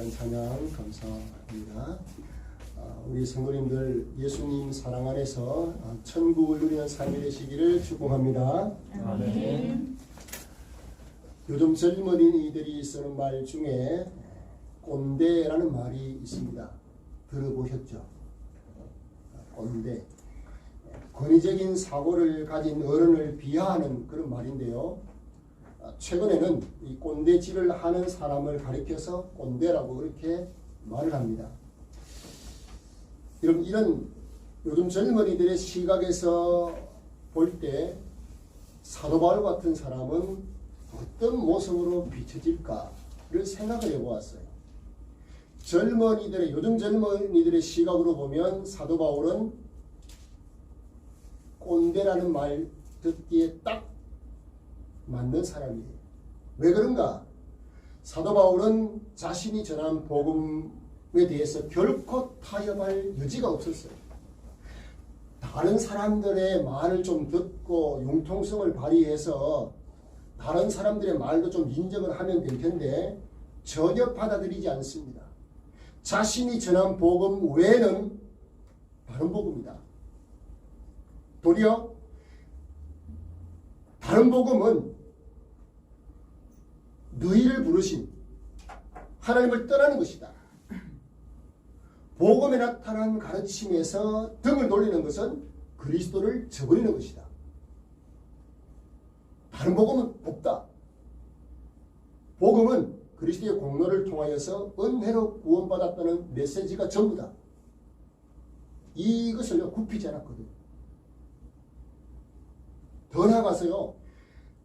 귀한 찬양 감사합니다. 우리 성도님들 예수님 사랑 안에서 천국을 누리는 삶이 되시기를 축복합니다. 아멘. 요즘 젊은이들이 쓰는 말 중에 꼰대라는 말이 있습니다. 들어보셨죠? 꼰대. 권위적인 사고를 가진 어른을 비하하는 그런 말인데요. 최근에는 이 꼰대질을 하는 사람을 가리켜서 꼰대라고 그렇게 말을 합니다. 여러분, 이런 요즘 젊은이들의 시각에서 볼 때 사도 바울 같은 사람은 어떤 모습으로 비춰질까를 생각을 해보았어요. 요즘 젊은이들의 시각으로 보면 사도 바울은 꼰대라는 말 듣기에 딱 맞는 사람이에요. 왜 그런가? 사도 바울은 자신이 전한 복음에 대해서 결코 타협할 여지가 없었어요. 다른 사람들의 말을 좀 듣고 융통성을 발휘해서 다른 사람들의 말도 좀 인정을 하면 될 텐데 전혀 받아들이지 않습니다. 자신이 전한 복음 외에는 다른 복음이다. 도리어 다른 복음은 너희를 부르신 하나님을 떠나는 것이다. 복음에 나타난 가르침에서 등을 돌리는 것은 그리스도를 저버리는 것이다. 다른 복음은 없다. 복음은 그리스도의 공로를 통하여서 은혜로 구원받았다는 메시지가 전부다. 이것을 굽히지 않았거든요. 더 나아가서요,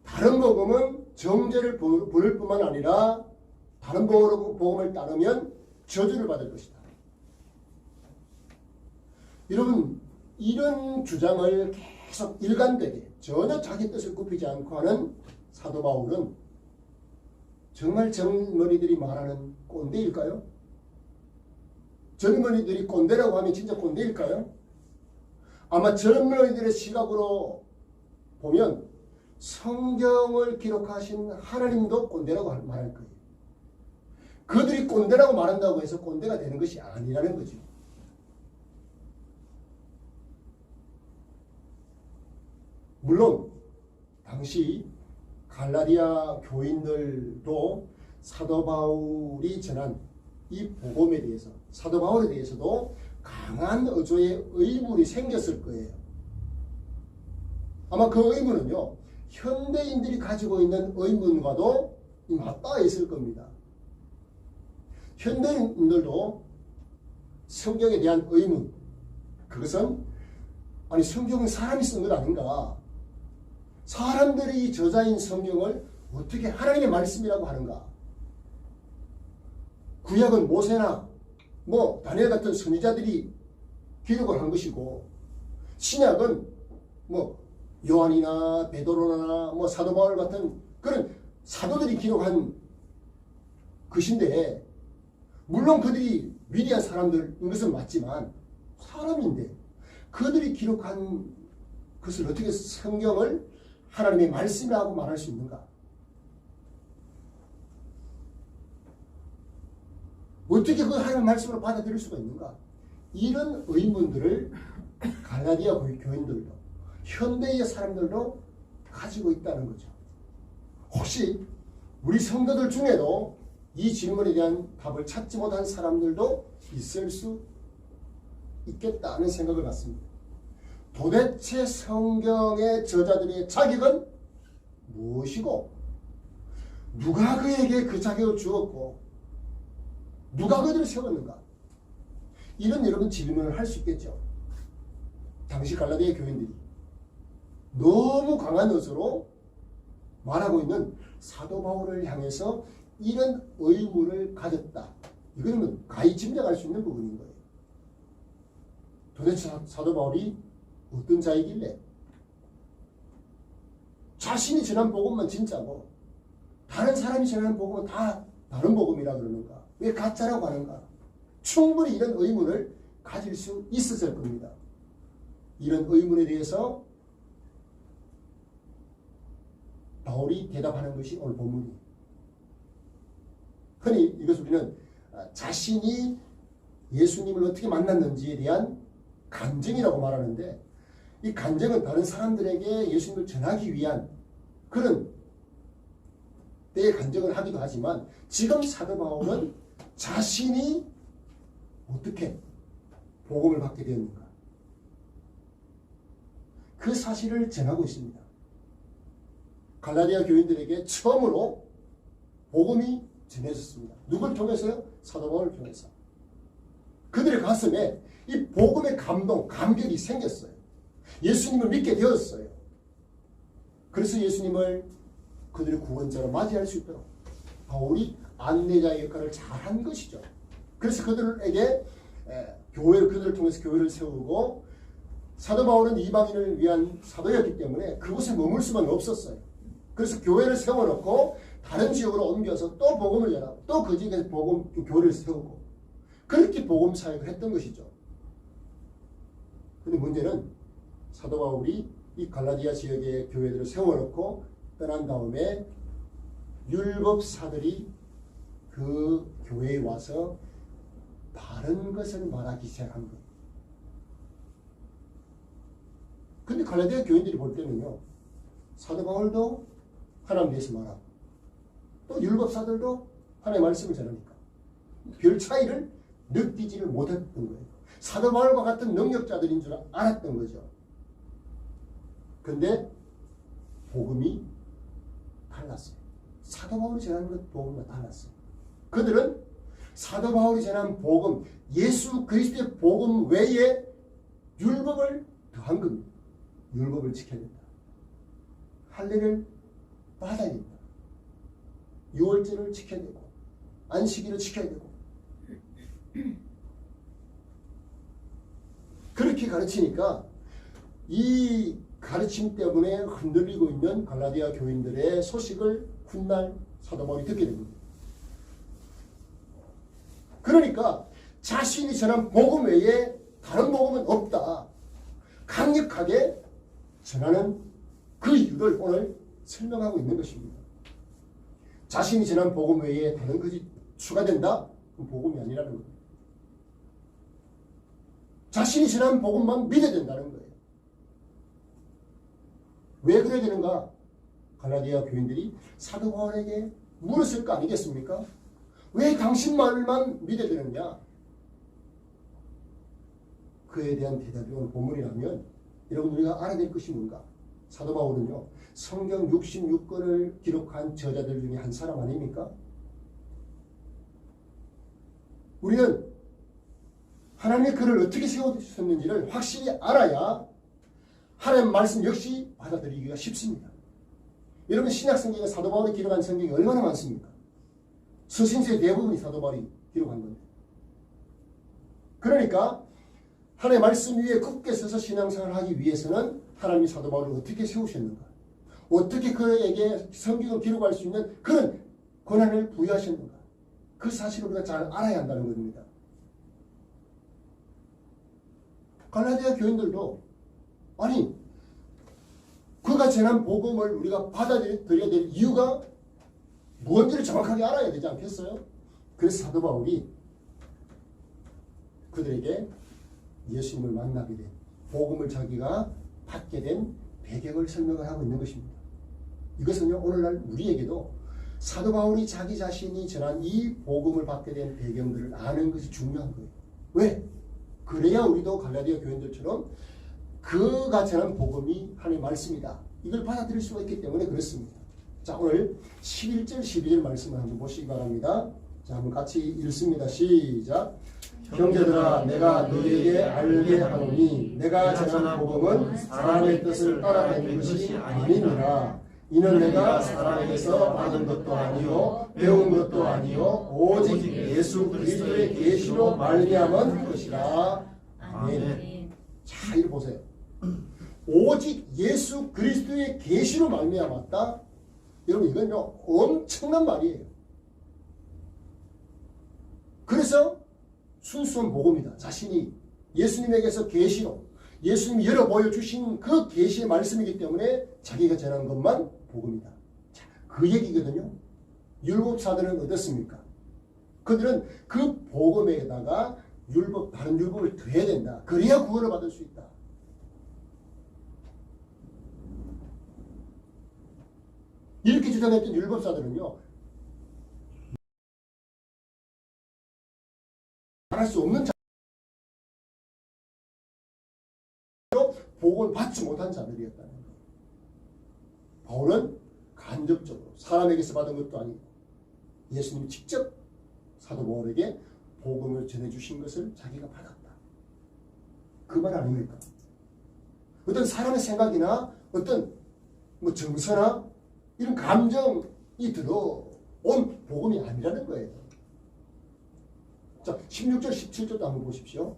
다른 복음은 정죄를 부를 뿐만 아니라 다른 복음을 따르면 저주를 받을 것이다. 여러분, 이런 주장을 계속 일관되게 전혀 자기 뜻을 굽히지 않고 하는 사도 바울은 정말 젊은이들이 말하는 꼰대일까요? 젊은이들이 꼰대라고 하면 진짜 꼰대일까요? 아마 젊은이들의 시각으로 보면 성경을 기록하신 하나님도 꼰대라고 말할 거예요. 그들이 꼰대라고 말한다고 해서 꼰대가 되는 것이 아니라는 거죠. 물론 당시 갈라디아 교인들도 사도 바울이 전한 이 복음에 대해서, 사도 바울에 대해서도 강한 어조의 의문이 생겼을 거예요. 아마 그 의문은요, 현대인들이 가지고 있는 의문과도 맞닿아 있을 겁니다. 현대인들도 성경에 대한 의문, 그것은 아니 성경은 사람이 쓴 것 아닌가? 사람들이 저자인 성경을 어떻게 하나님의 말씀이라고 하는가? 구약은 모세나 다니엘 같은 선지자들이 기록을 한 것이고, 신약은 요한이나 베드로나 사도 바울 같은 그런 사도들이 기록한 것인데, 물론 그들이 위대한 사람들인 것은 맞지만 사람인데 그들이 기록한 것을 어떻게 성경을 하나님의 말씀이라고 말할 수 있는가? 어떻게 그 하나님의 말씀으로 받아들일 수가 있는가? 이런 의문들을 갈라디아 교인들도 현대의 사람들도 가지고 있다는 거죠. 혹시 우리 성도들 중에도 이 질문에 대한 답을 찾지 못한 사람들도 있을 수 있겠다는 생각을 갖습니다. 도대체 성경의 저자들의 자격은 무엇이고, 누가 그에게 그 자격을 주었고, 누가 그들을 세웠는가? 이런 여러분 질문을 할 수 있겠죠. 당시 갈라디아 교인들이 너무 강한 어조로 말하고 있는 사도 바울을 향해서 이런 의문을 가졌다. 이거는 가히 짐작할 수 있는 부분인 거예요. 도대체 사도 바울이 어떤 자이길래 자신이 전한 복음만 진짜고 다른 사람이 전하는 복음은 다 다른 복음이라 그러는가? 왜 가짜라고 하는가? 충분히 이런 의문을 가질 수 있었을 겁니다. 이런 의문에 대해서 바울이 대답하는 것이 오늘 본문이에요. 흔히 이것을 우리는 자신이 예수님을 어떻게 만났는지에 대한 간증이라고 말하는데, 이 간증은 다른 사람들에게 예수님을 전하기 위한 그런 때의 간증을 하기도 하지만, 지금 사도 바울은 자신이 어떻게 복음을 받게 되었는가, 그 사실을 전하고 있습니다. 갈라디아 교인들에게 처음으로 복음이 전해졌습니다. 누굴 통해서요? 사도 바울을 통해서. 그들의 가슴에 이 복음의 감동, 감격이 생겼어요. 예수님을 믿게 되었어요. 그래서 예수님을 그들의 구원자로 맞이할 수 있도록 바울이 안내자의 역할을 잘한 것이죠. 그래서 그들에게 그들을 통해서 교회를 세우고, 사도 바울은 이방인을 위한 사도였기 때문에 그곳에 머물 수만 없었어요. 그래서 교회를 세워놓고 다른 지역으로 옮겨서 또 복음을 전하고, 또 그 지역에서 교회를 세우고, 그렇게 복음 사역을 했던 것이죠. 그런데 문제는 사도 바울이 이 갈라디아 지역의 교회들을 세워놓고 떠난 다음에 율법사들이 그 교회에 와서 바른 것을 말하기 시작한 거예요. 근데 갈라디아 교인들이 볼 때는요, 사도 바울도 하나님 위해서 말하고 또 율법사들도 하나님의 말씀을 전하니까 별 차이를 느끼지를 못했던 거예요. 사도 바울과 같은 능력자들인 줄 알았던 거죠. 근데 복음이 달랐어요. 사도 바울이 전하는 것 복음과 달랐어요. 그들은 사도 바울이 전한 복음, 예수 그리스도의 복음 외에 율법을 더한 겁니다. 율법을 지켜야 된다. 할례를 받아야 된다. 유월절을 지켜야 되고, 안식일을 지켜야 되고, 그렇게 가르치니까 이 가르침 때문에 흔들리고 있는 갈라디아 교인들의 소식을 훗날 사도 바울이 듣게 됩니다. 그러니까 자신이 전한 복음 외에 다른 복음은 없다, 강력하게 전하는 그 이유를 오늘 설명하고 있는 것입니다. 자신이 전한 복음 외에 다른 것이 추가된다? 그건 복음이 아니라는 겁니다. 자신이 전한 복음만 믿어야 된다는 거예요. 왜 그래야 되는가? 갈라디아 교인들이 사도 바울에게 물었을 거 아니겠습니까? 왜 당신 말만 믿어야 되느냐? 그에 대한 대답이 오늘 본문이라면 여러분 우리가 알아야 될 것이 뭔가? 사도 바울은요, 성경 66권을 기록한 저자들 중에 한 사람 아닙니까? 우리는 하나님의 글을 어떻게 세우셨는지를 확실히 알아야 하나님의 말씀 역시 받아들이기가 쉽습니다. 여러분 신약성경에 사도 바울이 기록한 성경이 얼마나 많습니까? 서신서의 대부분이 사도 바울이 기록한 건데. 그러니까 하나님의 말씀 위에 굳게 서서 신앙생활을 하기 위해서는 하나님이 사도 바울을 어떻게 세우셨는가, 어떻게 그에게 성경을 기록할 수 있는 그런 권한을 부여하셨는가, 그 사실을 우리가 잘 알아야 한다는 겁니다. 갈라디아 교인들도 아니 그가 전한 복음을 우리가 받아들여야 될 이유가 무엇인지를 정확하게 알아야 되지 않겠어요? 그래서 사도 바울이 그들에게 예수님을 만나게 된, 복음을 자기가 받게 된 배경을 설명을 하고 있는 것입니다. 이것은요, 오늘날 우리에게도 사도 바울이 자기 자신이 전한 이 복음을 받게 된 배경들을 아는 것이 중요한 거예요. 왜? 그래야 우리도 갈라디아 교인들처럼 그가 전한 복음이 하나님의 말씀이다, 이걸 받아들일 수가 있기 때문에 그렇습니다. 자, 오늘 11절 12절 말씀을 한번 보시기 바랍니다. 자, 한번 같이 읽습니다. 시작. 형제들아, 내가 너희에게 알게 하노니 내가 전한 복음은 사람의 뜻을 따라가는 것이 아니니라. 이는 내가 사람에게서 받은 것도 아니요 배운 것도 아니요 오직 예수 그리스도의 계시로 말미암은 것이라. 아멘. 자, 이리 보세요. 오직 예수 그리스도의 계시로 말미암았다. 여러분 이건요 엄청난 말이에요. 그래서 순수한 복음이다. 자신이 예수님에게서 계시로 예수님이 열어 보여주신 그 계시의 말씀이기 때문에 자기가 전한 것만 복음이다. 자, 그 얘기거든요. 율법사들은 어떻습니까? 그들은 그 복음에다가 율법, 다른 율법을 더해야 된다. 그래야 구원을 받을 수 있다. 이렇게 주장했던 율법사들은요, 말할 수 없는 자로 복을 받지 못한 자들이었다는 거예요. 바울은 간접적으로 사람에게서 받은 것도 아니고 예수님이 직접 사도 바울에게 복음을 전해주신 것을 자기가 받았다. 그 말 아닙니까? 어떤 사람의 생각이나 어떤 정서나 이런 감정이 들어온 복음이 아니라는 거예요. 자, 16절, 17절도 한번 보십시오.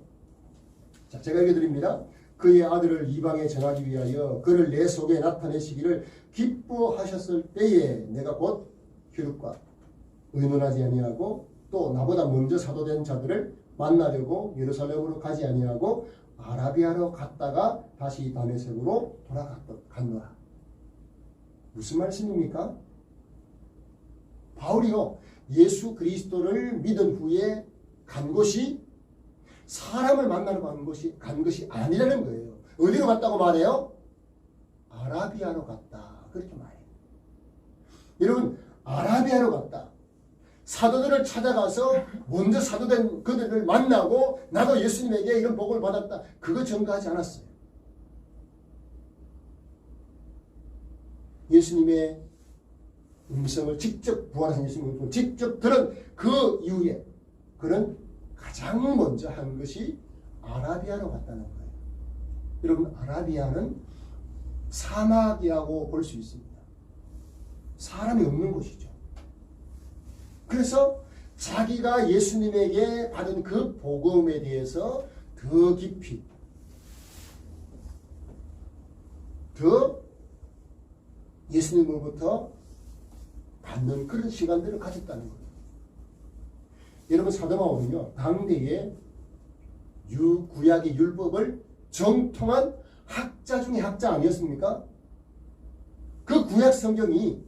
자, 제가 읽어드립니다. 그의 아들을 이방에 전하기 위하여 그를 내 속에 나타내시기를 기뻐하셨을 때에 내가 곧 혈육과 의논하지 아니하고 또 나보다 먼저 사도된 자들을 만나려고 예루살렘으로 가지 아니하고 아라비아로 갔다가 다시 다메섹으로 돌아갔노라. 무슨 말씀입니까? 바울이요, 예수 그리스도를 믿은 후에 간 곳이 사람을 만나러 간 것이 아니라는 거예요. 어디로 갔다고 말해요? 아라비아로 갔다. 그렇게 말해요. 여러분, 아라비아로 갔다. 사도들을 찾아가서 먼저 사도된 그들을 만나고 나도 예수님에게 이런 복을 받았다. 그거 전가하지 않았어요. 예수님의 음성을 직접 부활하신 예수님의 음성을 직접 들은 그 이후에 그는 가장 먼저 한 것이 아라비아로 갔다는 거예요. 여러분, 아라비아는 사막이라고 볼 수 있습니다. 사람이 없는 곳이죠. 그래서 자기가 예수님에게 받은 그 복음에 대해서 더 깊이 더 예수님으로부터 받는 그런 시간들을 가졌다는 거예요. 여러분, 사도 바울은요, 당대의 구약의 율법을 정통한 학자 중에 학자 아니었습니까? 그 구약 성경이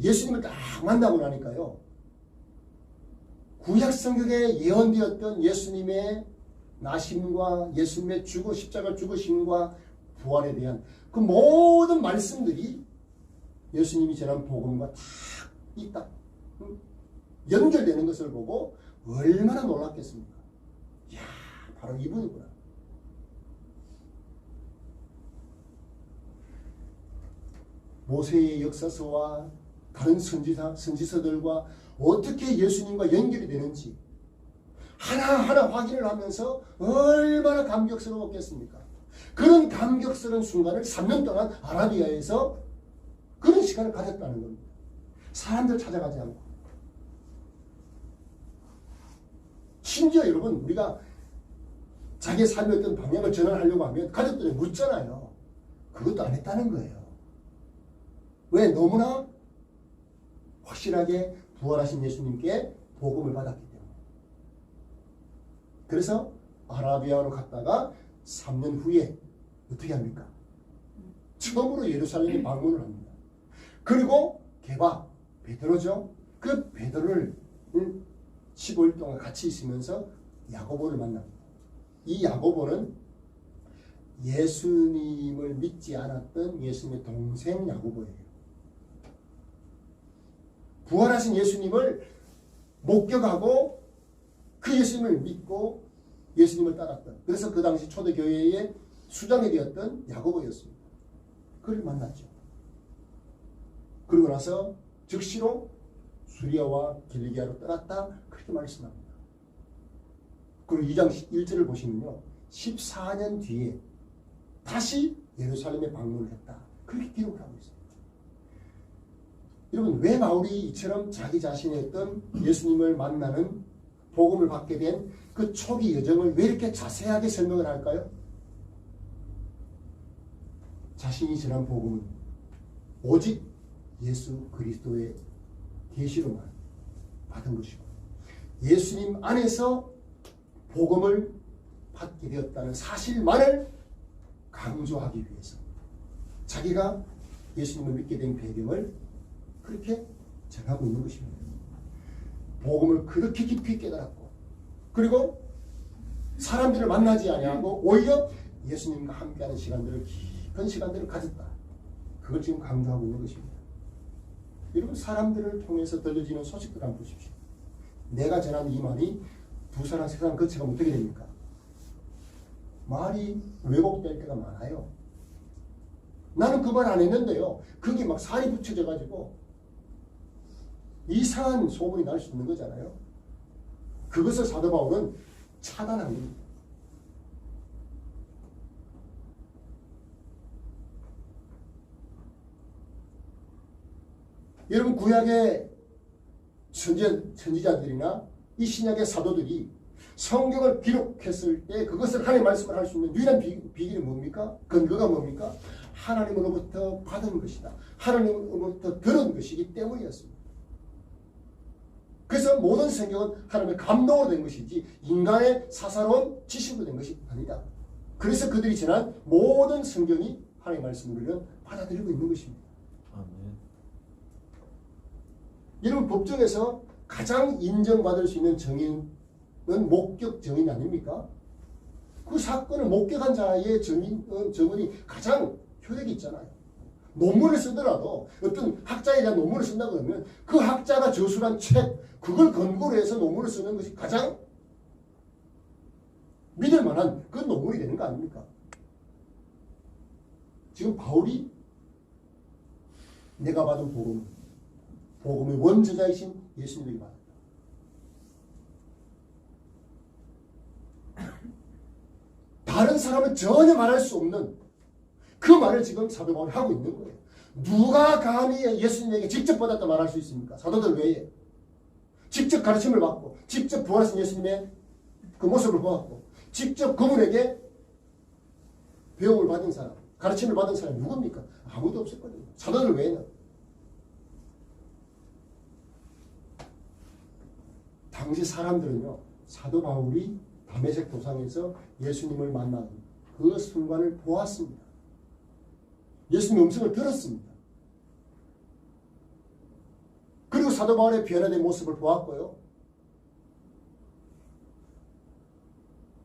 예수님을 딱 만나고 나니까요, 구약 성경에 예언되었던 예수님의 나심과 예수님의 십자가 죽으심과 부활에 대한 그 모든 말씀들이 예수님이 전한 복음과 딱 연결되는 것을 보고 얼마나 놀랐겠습니까? 이야, 바로 이분이구나. 모세의 역사서와 다른 선지서들과 어떻게 예수님과 연결이 되는지 하나하나 확인을 하면서 얼마나 감격스러웠겠습니까? 그런 감격스러운 순간을 3년 동안 아라비아에서 그런 시간을 가졌다는 겁니다. 사람들 찾아가지 않고. 심지어 여러분, 우리가 자기의 삶의 어떤 방향을 전환하려고 하면 가족들이 묻잖아요. 그것도 안 했다는 거예요. 왜? 너무나 확실하게 부활하신 예수님께 복음을 받았기 때문에. 그래서 아라비아로 갔다가 3년 후에 어떻게 합니까? 처음으로 예루살렘에 방문을 합니다. 그리고 베드로죠. 그 베드로를 15일 동안 같이 있으면서 야고보를 만납니다. 이 야고보는 예수님을 믿지 않았던 예수님의 동생 야고보예요. 부활하신 예수님을 목격하고 그 예수님을 믿고 예수님을 따랐던, 그래서 그 당시 초대교회의 수장이 되었던 야고보였습니다. 그를 만났죠. 그리고 나서 즉시로 수리아와 길리기아로 떠났다, 그렇게 말씀합니다. 그리고 2장 1절을 보시면요, 14년 뒤에 다시 예루살렘에 방문을 했다, 그렇게 기록을 하고 있습니다. 여러분, 왜 바울이 이처럼 자기 자신의 어떤 예수님을 만나는 복음을 받게 된 그 초기 여정을 왜 이렇게 자세하게 설명을 할까요? 자신이 전한 복음은 오직 예수 그리스도의 계시로만 받은 것이고, 예수님 안에서 복음을 받게 되었다는 사실만을 강조하기 위해서 자기가 예수님을 믿게 된 배경을 그렇게 전하고 있는 것입니다. 복음을 그렇게 깊이 깨달았고 그리고 사람들을 만나지 아니하고 오히려 예수님과 함께하는 시간들을 깊은 시간들을 가졌다. 그걸 지금 강조하고 있는 것입니다. 여러분 사람들을 통해서 들려지는 소식들 한번 보십시오. 내가 전하는 이 말이 부사랑 세상 거쳐가면 어떻게 됩니까? 말이 왜곡될 때가 많아요. 나는 그 말 안 했는데요. 그게 막 살이 붙여져 가지고 이상한 소문이 날 수 있는 거잖아요. 그것을 사도 바울은 차단한 겁니다. 여러분 구약의 선지자들이나 이 신약의 사도들이 성경을 기록했을 때 그것을 하나님의 말씀을 할 수 있는 유일한 비결이 뭡니까? 근거가 뭡니까? 하나님으로부터 받은 것이다. 하나님으로부터 들은 것이기 때문이었습니다. 그래서 모든 성경은 하나님의 감동으로 된 것이지 인간의 사사로운 지식으로 된 것이 아니다. 그래서 그들이 전한 모든 성경이 하나님의 말씀을 받아들이고 있는 것입니다. 아멘. 여러분 법정에서 가장 인정받을 수 있는 정인은 목격 정인 아닙니까? 그 사건을 목격한 자의 정언이 가장 효력이 있잖아요. 논문을 쓰더라도 어떤 학자에 대한 논문을 쓴다고 하면 그 학자가 저술한 책 그걸 근거로 해서 논문을 쓰는 것이 가장 믿을 만한 그 논문이 되는 거 아닙니까? 지금 바울이 내가 받은 복음의 원저자이신 예수님에게 받았다. 다른 사람은 전혀 말할 수 없는 그 말을 지금 사도 바울이 하고 있는 거예요. 누가 감히 예수님에게 직접 받았다 말할 수 있습니까? 사도들 외에. 직접 가르침을 받고 직접 부활하신 예수님의 그 모습을 보았고 직접 그분에게 배움을 받은 사람, 가르침을 받은 사람이 누굽니까? 아무도 없었거든요. 사도들 외에는. 당시 사람들은요. 사도 바울이 다메섹 도상에서 예수님을 만난 그 순간을 보았습니다. 예수님의 음성을 들었습니다. 그리고 사도 바울의 변화된 모습을 보았고요.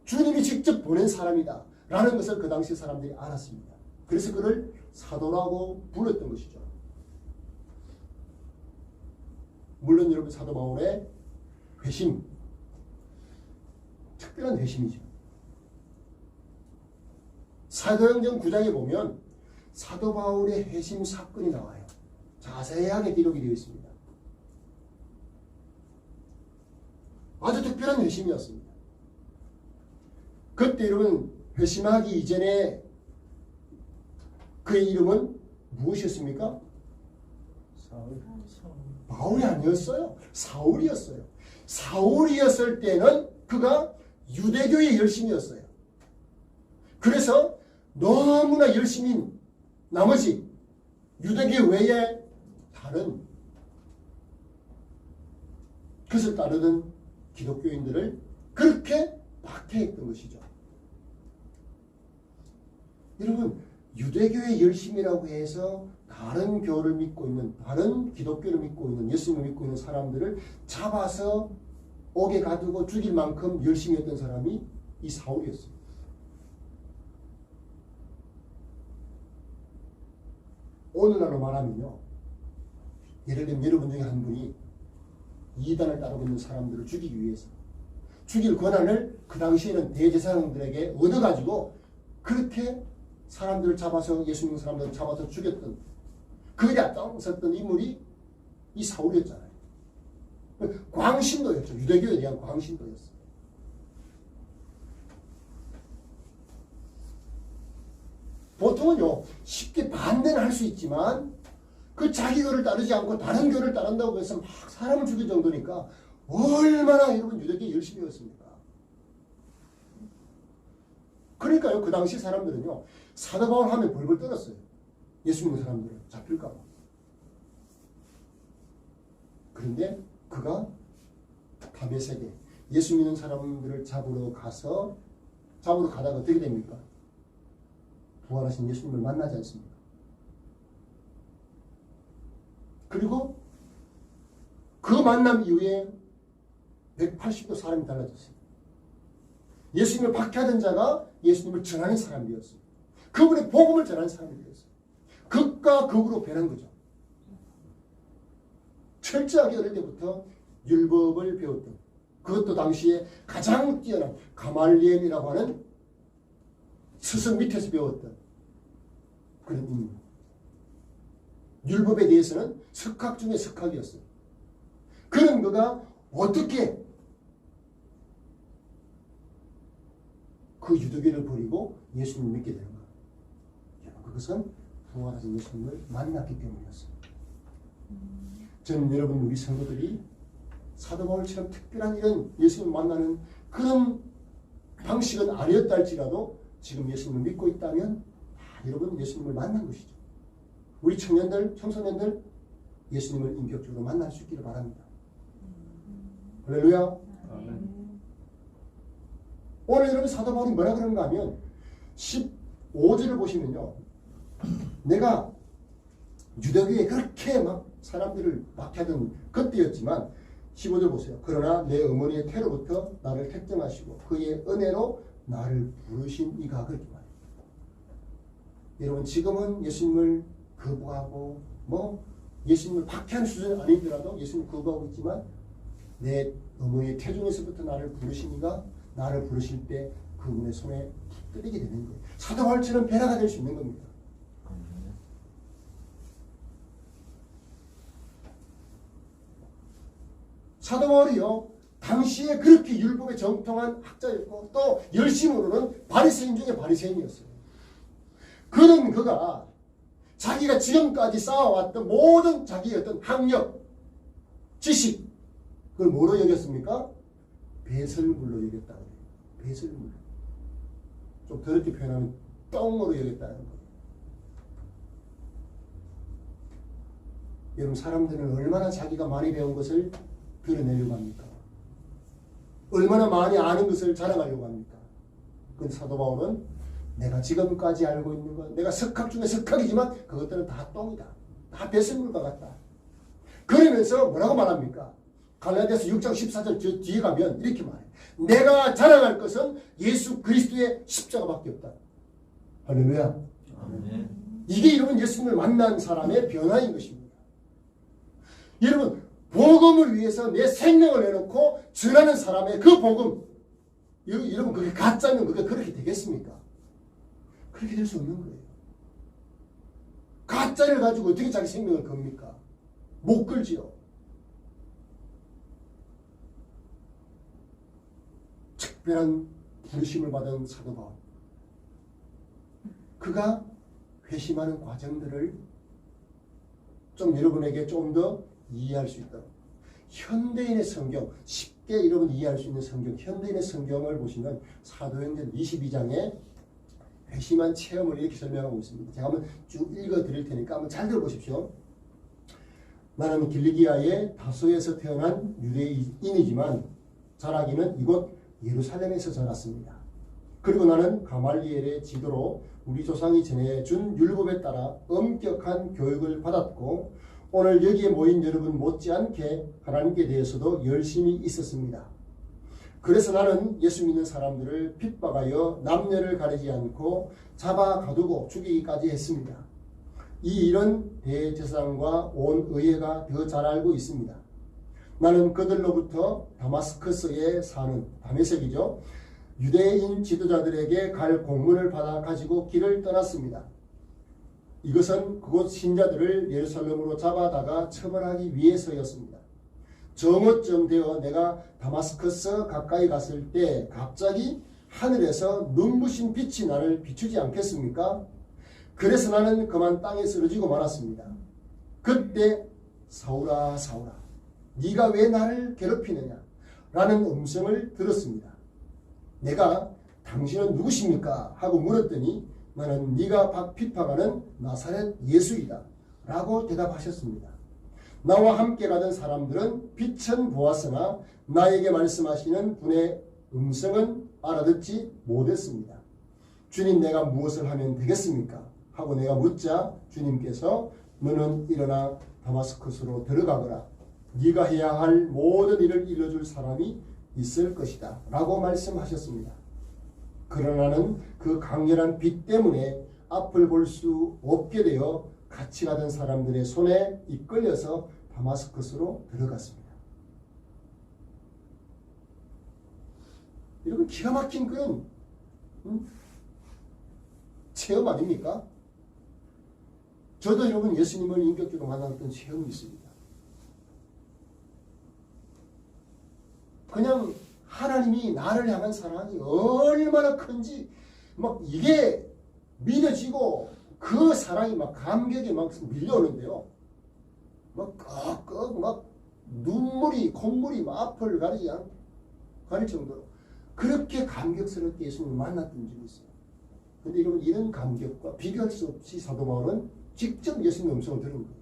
주님이 직접 보낸 사람이다 라는 것을 그 당시 사람들이 알았습니다. 그래서 그를 사도라고 불렀던 것이죠. 물론 여러분 사도 바울의 회심, 특별한 회심이죠. 사도행전 9장에 보면 사도 바울의 회심 사건이 나와요. 자세하게 기록이 되어 있습니다. 아주 특별한 회심이었습니다. 그때 여러분 회심하기 이전에 그의 이름은 무엇이었습니까? 바울이 아니었어요. 사울이었어요. 사울이었을 때는 그가 유대교의 열심이었어요. 그래서 너무나 열심인 나머지 유대교 외에 다른 그것을 따르던 기독교인들을 그렇게 박해했던 것이죠. 여러분 유대교의 열심이라고 해서 다른 교를 믿고 있는 다른 기독교를 믿고 있는 예수님을 믿고 있는 사람들을 잡아서 옥에 가두고 죽일 만큼 열심히 했던 사람이 이 사울이었습니다. 오늘날로 말하면요. 예를 들면 여러분 중에 한 분이 이단을 따르고 있는 사람들을 죽이기 위해서 죽일 권한을 그 당시에는 대제사장들에게 얻어가지고 그렇게 사람들을 잡아서 예수 믿는 사람들을 잡아서 죽였던 그에 앞장섰던 인물이 이 사울이었잖아요. 광신도였죠. 유대교에 대한 광신도였어요. 보통은요 쉽게 반대는 할 수 있지만 그 자기 교를 따르지 않고 다른 교를 따른다고 해서 막 사람을 죽일 정도니까 얼마나 여러분 유대교에 열심히였습니까? 그러니까요 그 당시 사람들은요 사도 바울 하면 벌벌 떨었어요. 예수 믿는 사람들은 잡힐까 봐. 그런데 그가 다메섹에 예수 믿는 사람들을 잡으러 가다가 어떻게 됩니까? 부활하신 예수님을 만나지 않습니까? 그리고 그 만남 이후에 180도 사람이 달라졌어요. 예수님을 박해하던 자가 예수님을 전하는 사람이 되었어요. 그분의 복음을 전하는 사람이 되었어요. 극과 극으로 변한 거죠. 철저하게 어릴 때부터 율법을 배웠던, 그것도 당시에 가장 뛰어난 가말리엘이라고 하는 스승 밑에서 배웠던 그런 인물. 율법에 대해서는 석학 중에 석학이었어요. 그런 그가 어떻게 그 유대교를 버리고 예수님을 믿게 되는가? 그것은 부활하신 예수님을 만났기 때문이었어요. 저는 여러분, 우리 성도들이 사도 바울처럼 특별한 이런 예수님을 만나는 그런 방식은 아니었다 할지라도 지금 예수님을 믿고 있다면 여러분 예수님을 만난 것이죠. 우리 청년들, 청소년들 예수님을 인격적으로 만날 수 있기를 바랍니다. 할렐루야. 오늘 여러분 사도 바울이 뭐라 그러는가 하면 15절을 보시면요, 내가 유대교에 그렇게 막 사람들을 박해하던 그때였지만 15절 보세요. 그러나 내 어머니의 태로부터 나를 택정하시고 그의 은혜로 나를 부르신 이가, 그렇게 말해요. 여러분, 지금은 예수님을 거부하고 예수님을 박해하는 수준은 아니더라도 예수님을 거부하고 있지만 내 어머니의 태중에서부터 나를 부르신 이가 나를 부르실 때 그분의 손에 붙들리게 되는 거예요. 사도 바울처럼 변화가 될 수 있는 겁니다. 사도 바울이요, 당시에 그렇게 율법에 정통한 학자였고 또 열심으로는 바리새인 중에 바리새인이었어요. 그는 그가 자기가 지금까지 쌓아왔던 모든 자기의 어떤 학력, 지식, 그걸 뭐로 여겼습니까? 배설물로 여겼다 그래요. 배설물. 좀 더럽게 표현하면 똥으로 여겼다는 거예요. 여러분, 사람들은 얼마나 자기가 많이 배운 것을 드러내려고 합니까? 얼마나 많이 아는 것을 자랑하려고 합니까? 그런데 사도 바울은 내가 지금까지 알고 있는 것, 내가 석학 중에 석학이지만 그것들은 다 똥이다. 다 배설물과 같다. 그러면서 뭐라고 말합니까? 갈라디아서 6장 14절 뒤에 가면 이렇게 말해요. 내가 자랑할 것은 예수 그리스도의 십자가밖에 없다. 할렐루야. 아멘. 이게 여러분 예수님을 만난 사람의 변화인 것입니다. 여러분, 복음을 위해서 내 생명을 내놓고 전하는 사람의 그 복음, 여러분 그게 가짜면 그게 그렇게 되겠습니까? 그렇게 될 수 없는 거예요. 가짜를 가지고 어떻게 자기 생명을 겁니까? 못 걸지요. 특별한 부르심을 받은 사도 바울, 그가 회심하는 과정들을 좀 여러분에게 좀 더 이해할 수 있도록, 현대인의 성경, 쉽게 여러분 이해할 수 있는 성경, 현대인의 성경을 보시면 사도행전 22장에 회심한 체험을 이렇게 설명하고 있습니다. 제가 한번 쭉 읽어드릴 테니까 한번 잘 들어보십시오. 나는 길리기아의 다소에서 태어난 유대인이지만 자라기는 이곳 예루살렘에서 자랐습니다. 그리고 나는 가말리엘의 지도로 우리 조상이 전해준 율법에 따라 엄격한 교육을 받았고 오늘 여기에 모인 여러분 못지않게 하나님께 대해서도 열심히 있었습니다. 그래서 나는 예수 믿는 사람들을 핍박하여 남녀를 가리지 않고 잡아 가두고 죽이기까지 했습니다. 이 일은 대제사장과 온 의회가 더 잘 알고 있습니다. 나는 그들로부터 다마스커스에 사는 다메섹이죠. 유대인 지도자들에게 갈 공문을 받아 가지고 길을 떠났습니다. 이것은 그곳 신자들을 예루살렘으로 잡아다가 처벌하기 위해서였습니다. 정오쯤 되어 내가 다마스커스 가까이 갔을 때 갑자기 하늘에서 눈부신 빛이 나를 비추지 않겠습니까? 그래서 나는 그만 땅에 쓰러지고 말았습니다. 그때 사울아 사울아 네가 왜 나를 괴롭히느냐 라는 음성을 들었습니다. 내가 당신은 누구십니까? 하고 물었더니 나는 네가 핍박하는 나사렛 예수이다 라고 대답하셨습니다. 나와 함께 가던 사람들은 빛은 보았으나 나에게 말씀하시는 분의 음성은 알아듣지 못했습니다. 주님, 내가 무엇을 하면 되겠습니까? 하고 내가 묻자 주님께서 너는 일어나 다마스커스로 들어가거라. 네가 해야 할 모든 일을 이뤄줄 사람이 있을 것이다 라고 말씀하셨습니다. 그러나는 그 강렬한 빛 때문에 앞을 볼 수 없게 되어 같이 가던 사람들의 손에 이끌려서 다마스커스로 들어갔습니다. 여러분, 기가 막힌 그런 체험 아닙니까? 저도 여러분 예수님을 인격적으로 만났던 체험이 있습니다. 그냥 하나님이 나를 향한 사랑이 얼마나 큰지 막 이게 믿어지고 그 사랑이 막 감격이 막 밀려오는데요. 막 꺽꺽 막 눈물이 콧물이 막 앞을 가릴 정도로 그렇게 감격스럽게 예수님을 만났던 적이 있어요. 근데 여러분, 이런 감격과 비교할 수 없이 사도 바울은 직접 예수님의 음성을 들은 거예요.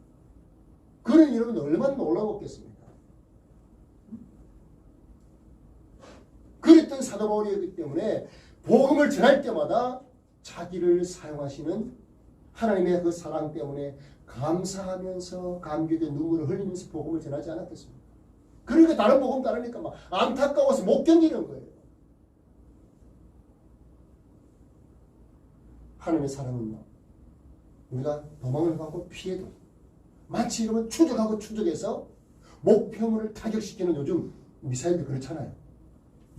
그는 여러분 얼마나 놀라웠겠습니까? 그랬던 사도 바울이었기 때문에 복음을 전할 때마다 자기를 사용하시는 하나님의 그 사랑 때문에 감사하면서 감격의 눈물을 흘리면서 복음을 전하지 않았겠습니까? 그러니까 다른 복음 따르니까 막 안타까워서 못 견디는 거예요. 하나님의 사랑은요, 우리가 도망을 가고 피해도 마치 이러면 추적하고 추적해서 목표물을 타격시키는 요즘 미사일들 그렇잖아요.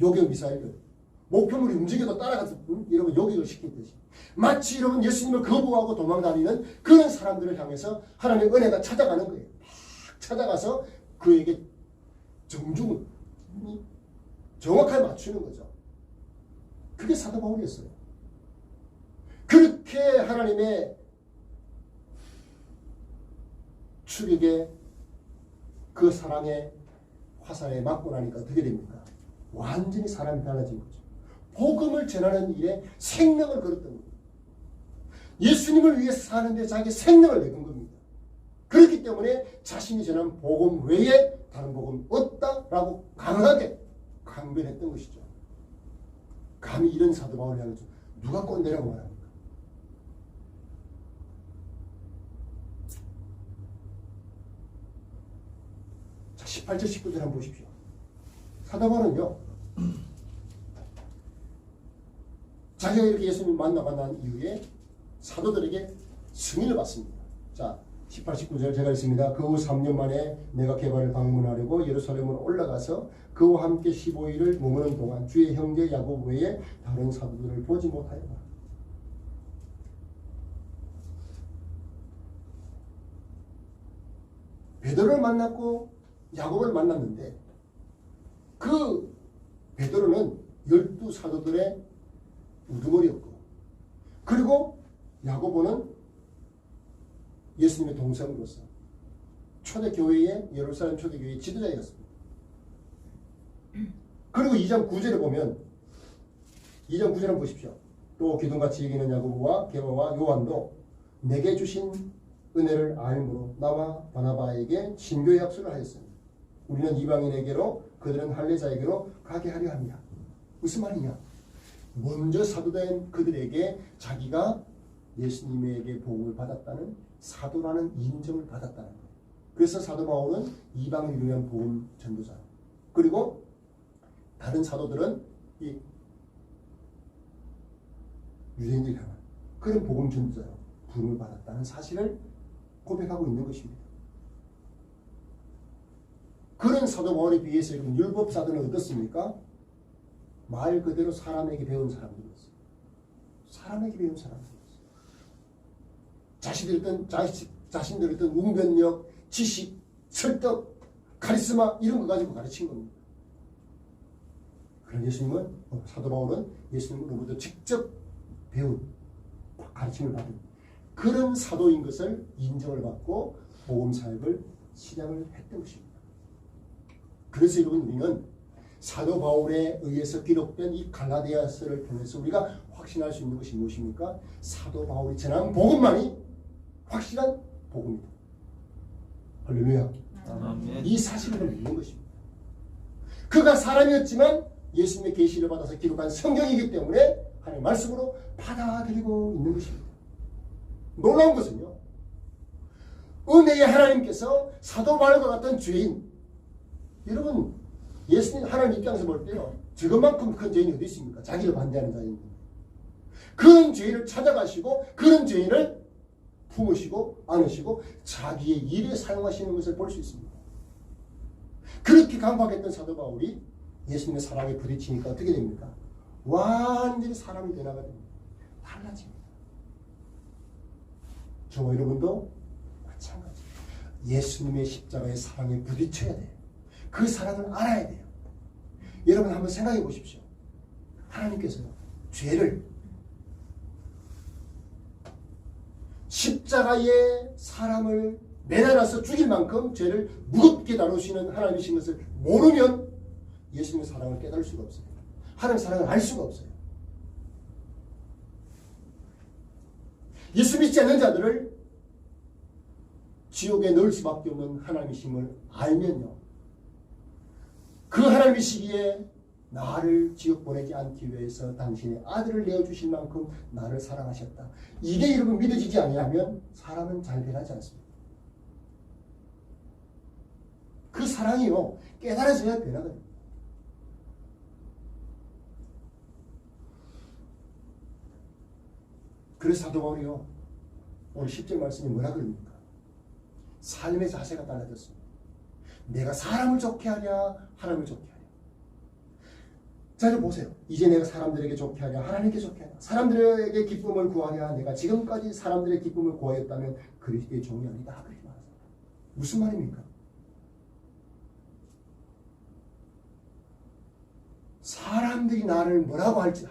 요격 미사일들. 목표물이 움직여도 따라가서 이러면 요격을 시키듯이 마치 이러면 예수님을 거부하고 도망다니는 그런 사람들을 향해서 하나님의 은혜가 찾아가는 거예요. 막 찾아가서 그에게 정중을 정확하게 맞추는 거죠. 그게 사도 바울이었어요. 그렇게 하나님의 추격에 그 사랑의 화살에 맞고 나니까 어떻게 됩니까? 완전히 사람이 달라진 거죠. 복음을 전하는 일에 생명을 걸었던 겁니다. 예수님을 위해서 사는데 자기 생명을 내건 겁니다. 그렇기 때문에 자신이 전한 복음 외에 다른 복음 없다라고 강하게 강변했던 것이죠. 감히 이런 사도 바울을 향해서 누가 꼰대라고 말합니까? 자, 18절 19절 한번 보십시오. 사도 바울은요, 자기가 이렇게 예수님을 만나고 난 이후에 사도들에게 승인을 받습니다. 자, 18, 19절 제가 읽습니다. 그 후 3년 만에 내가 게바를 방문하려고 예루살렘으로 올라가서 그와 함께 15일을 머무는 동안 주의 형제 야고보 외에 다른 사도들을 보지 못하였다. 베드로를 만났고 야고보를 만났는데 그 베드로는 12사도들의 우두머리였고, 그리고 야고보는 예수님의 동생으로서 초대교회의 예루살렘 초대교회의 지도자였습니다. 그리고 2장 9절에 보면 2장 9절 한번 보십시오. 또 기둥같이 여기는 야고보와 게바와 요한도 내게 주신 은혜를 알므로 나와 바나바에게 신교의 약속을 하였습니다. 우리는 이방인에게로 그들은 할례자에게로 가게 하려 합니다. 무슨 말이냐? 먼저 사도된 그들에게 자기가 예수님에게 복음을 받았다는 사도라는 인정을 받았다는 거예요. 그래서 사도 바울은 이방인을 위한 복음 전도자, 그리고 다른 사도들은 이 유대인들을 향한 그런 복음 전도자로 부름을 받았다는 사실을 고백하고 있는 것입니다. 그런 사도 바울에 비해서 여러분 율법사들은 어떻습니까? 말 그대로 사람에게 배운 사람들이었어요. 사람에게 배운 사람들이었어요. 자신들의 어떤 웅변력, 지식, 설득, 카리스마 이런 거 가지고 가르친 겁니다. 그런 예수님은, 사도 바울은 예수님으로부터 직접 배운 가르침을 받은 그런 사도인 것을 인정을 받고 복음 사역을 시작을 했던 것입니다. 그래서 여러분, 우리는 사도 바울에 의해서 기록된 이 갈라디아서를 통해서 우리가 확신할 수 있는 것이 무엇입니까? 사도 바울이 전한 복음만이 확실한 복음이다. 할렐루야. 아멘. 이 사실을 믿는 것입니다. 그가 사람이었지만 예수님의 계시를 받아서 기록한 성경이기 때문에 하나님의 말씀으로 받아들이고 있는 것입니다. 놀라운 것은요, 은혜의 하나님께서 사도 바울과 같은 죄인, 여러분, 예수님 하나님 입장에서 볼 때요, 저것만큼 큰 죄인이 어디 있습니까? 자기를 반대하는 자인데. 그런 죄인을 찾아가시고 그런 죄인을 품으시고 안으시고 자기의 일에 사용하시는 것을 볼 수 있습니다. 그렇게 강박했던 사도 바울이 예수님의 사랑에 부딪히니까 어떻게 됩니까? 완전히 사람이 변화가 됩니다. 달라집니다. 저와 여러분도 마찬가지. 예수님의 십자가의 사랑에 부딪혀야 돼요. 그 사랑을 알아야 돼요. 여러분 한번 생각해 보십시오. 하나님께서요, 죄를 십자가에 사람을 매달아서 죽일 만큼 죄를 무겁게 다루시는 하나님이신 것을 모르면 예수님의 사랑을 깨달을 수가 없어요. 하나님의 사랑을 알 수가 없어요. 예수 믿지 않는 자들을 지옥에 넣을 수밖에 없는 하나님이심을 알면요, 그 하나님이시기에 나를 지옥 보내지 않기 위해서 당신의 아들을 내어주실 만큼 나를 사랑하셨다. 이게 여러분 믿어지지 아니하면 사람은 잘 변하지 않습니다. 그 사랑이요, 깨달아져야 변화가 됩니다. 그래서 사도 바울이요, 오늘 10절 말씀이 뭐라 그럽니까? 삶의 자세가 달라졌습니다. 내가 사람을 좋게 하냐 하나님을 좋게 하냐. 자, 이제 보세요. 이제 내가 사람들에게 좋게 하냐 하나님께 좋게 하냐. 사람들에게 기쁨을 구하냐. 내가 지금까지 사람들의 기쁨을 구하였다면 그리스도의 종이 아니다. 그렇게 말합니다. 무슨 말입니까? 사람들이 나를 뭐라고 할지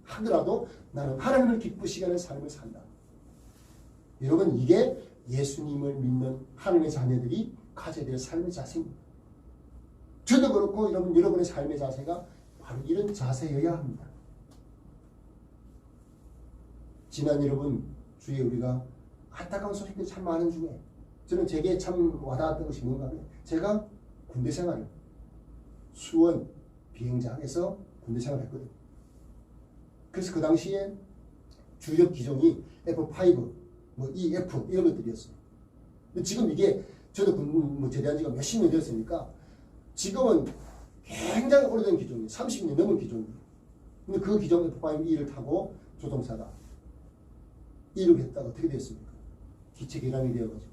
하더라도 나는 하나님을 기쁘시게 하는 삶을 산다. 여러분, 이게 예수님을 믿는 하나님의 자녀들이 가져야 될 삶의 자세입니다. 저도 그렇고 여러분의 삶의 자세가 바로 이런 자세여야 합니다. 지난 여러분 주에 우리가 안타까운 소식들이 참 많은 중에 저는 제게 참 와닿았던 것이 뭔가 하면, 제가 군대 생활을 수원 비행장에서 군대 생활을 했거든요. 그래서 그 당시에 주력 기종이 F5, EF 이런 것들이었어요. 근데 지금 이게 저도 제대한 지가 몇십 년 되었으니까 지금은 굉장히 오래된 기종이에요. 30년 넘은 기종이에요. 근데 그 기종 F5E를 타고 조종사가 이륙했다가 어떻게 됐습니까? 기체 결함이 되어가지고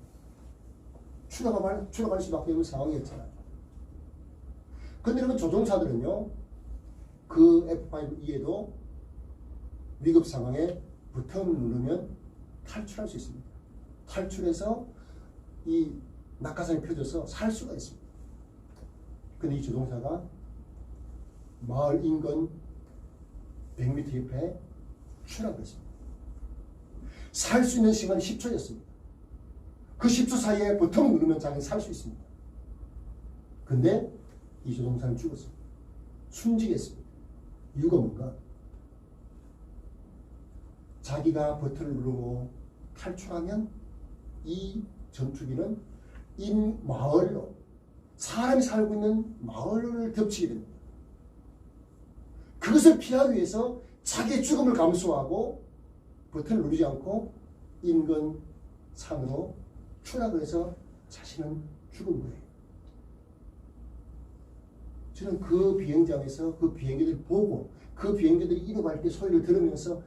추락할 수밖에 없는 상황이었잖아요. 근데 여러분, 조종사들은요, 그 F5E에도 위급 상황에 버튼을 누르면 탈출할 수 있습니다. 탈출해서 이 낙하산이 펴져서 살 수가 있습니다. 근데 이 조종사가 마을 인근 100m 옆에 추락했습니다. 살 수 있는 시간이 10초였습니다. 그 10초 사이에 버튼을 누르면 자기는 살 수 있습니다. 근데 이 조종사는 죽었습니다. 숨지겠습니다. 이유가 뭔가? 자기가 버튼을 누르고 탈출하면 이 전투기는 이 마을로, 사람이 살고 있는 마을을 덮치게 됩니다. 그것을 피하기 위해서 자기의 죽음을 감수하고 버튼을 누르지 않고 인근 산으로 추락을 해서 자신은 죽은 거예요. 저는 그 비행장에서 그 비행기를 보고 그 비행기들이 이륙할 때 소리를 들으면서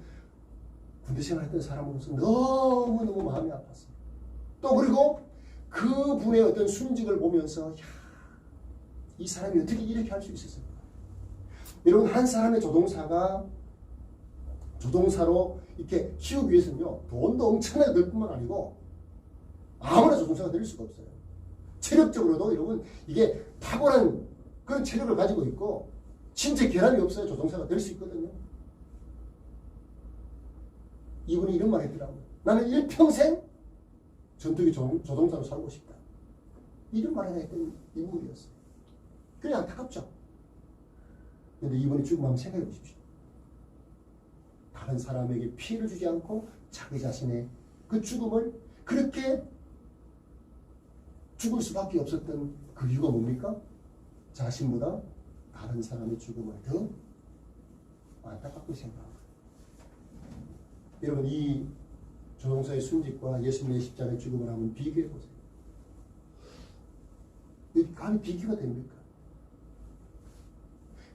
군대 생활했던 사람으로서 너무너무 마음이 아팠어요. 또 그리고 그 분의 어떤 순직을 보면서, 야, 이 사람이 어떻게 이렇게 할 수 있었을까? 여러분, 한 사람의 조종사로 이렇게 키우기 위해서는요, 돈도 엄청나게 들 뿐만 아니고 아무나 조종사가 될 수가 없어요. 체력적으로도 여러분, 이게 탁월한 그런 체력을 가지고 있고 신체 결함이 없어야 조종사가 될 수 있거든요. 이분이 이런 말 했더라고요. 나는 일평생 전투기 조종사로 살고 싶다. 이런 말을 했던 인물이었어요. 그래, 안타깝죠. 그런데 이분이 죽음 한번 생각해 보십시오. 다른 사람에게 피해를 주지 않고 자기 자신의 그 죽음을 그렇게 죽을 수밖에 없었던 그 이유가 뭡니까? 자신보다 다른 사람의 죽음을 더 안타깝게 생각합니다. 여러분, 이 조종사의 순직과 예수님의 십자가의 죽음을 한번 비교해 보세요. 감히 비교가 됩니까?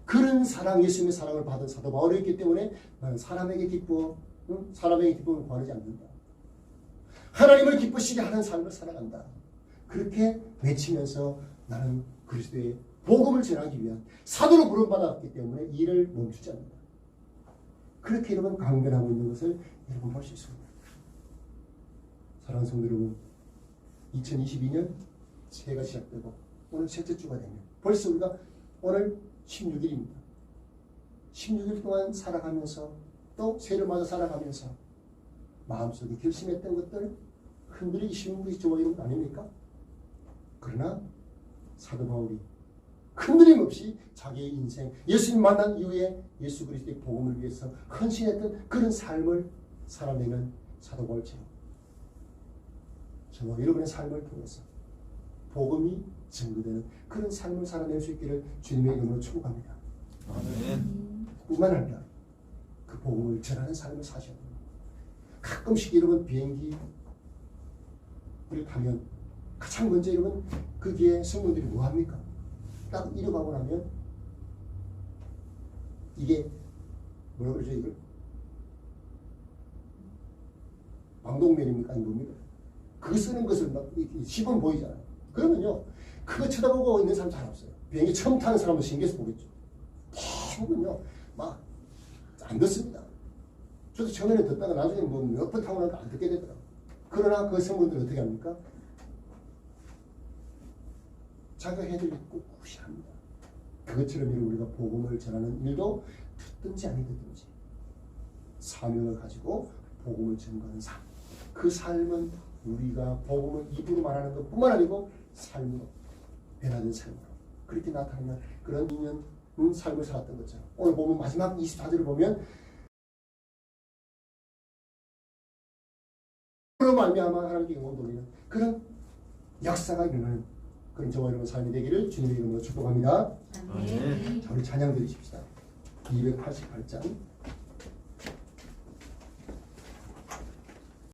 그런 사랑, 예수님의 사랑을 받은 사도 바울이 있기 때문에 나는 사람에게 기뻐, 사람에게 기쁨을 구하지 않는다. 하나님을 기쁘시게 하는 삶을 살아간다. 그렇게 외치면서 나는 그리스도의 복음을 전하기 위한 사도로 부름받았기 때문에 일을 멈추지 않는다. 그렇게 여러분 강변하고 있는 것을 여러분 볼 수 있습니다. 사랑하는 성도 여러분, 2022년 새해가 시작되고 오늘 셋째 주가 되면 벌써 우리가 오늘 16일입니다. 16일 동안 살아가면서 또 새해를 맞아 살아가면서 마음속에 결심했던 것들 흔들리기 쉬운 것이 저와 여러분 아닙니까? 그러나 사도 바울이 흔들림 없이 자기의 인생, 예수님 만난 이후에 예수 그리스도의 복음을 위해서 헌신했던 그런 삶을 살아내는 사도 바울처럼 저와 여러분의 삶을 통해서 복음이 증거되는 그런 삶을 살아낼 수 있기를 주님의 이름으로 축복합니다. 뿐만 아니라 그 복음을 전하는 삶을 사셔야 됩니다. 가끔씩 여러분 비행기를 타면 가장 먼저 여러분 거기에 성도들이 뭐합니까? 딱 이륙하고 나면 이게 뭐라 그러죠 이걸? 방독면입니까? 아니 뭡니까? 그거 쓰는 것을 막 시범 보이잖아요. 그러면요 그거 쳐다보고 있는 사람 잘 없어요. 비행기 처음 타는 사람은 신기해서 보겠죠. 대부분요 막 안 듣습니다. 저도 처음에는 듣다가 나중에 뭐 몇 번 타고 나니까 안 듣게 되더라고요. 그러나 그 성분들은 어떻게 합니까? 자기가 해야 될 일 꿋꿋이 합니다. 그것처럼 우리가 복음을 전하는 일도 듣든지 아니 듣든지 사명을 가지고 복음을 전하는 삶. 그 삶은 우리가 복음을 입으로 말하는 것뿐만 아니고 삶으로 변화된 삶으로 그렇게 나타나는 그런 2년 삶을 살았던 것처럼 오늘 보면 마지막 24절을 보면 그로 말미암아 하나님께 영광 돌리는 그런 역사가 일어나는 그런 저와 여러분 삶이 되기를 주님의 이름으로 축복합니다. 아멘. 자, 우리 찬양 드리십시다. 288장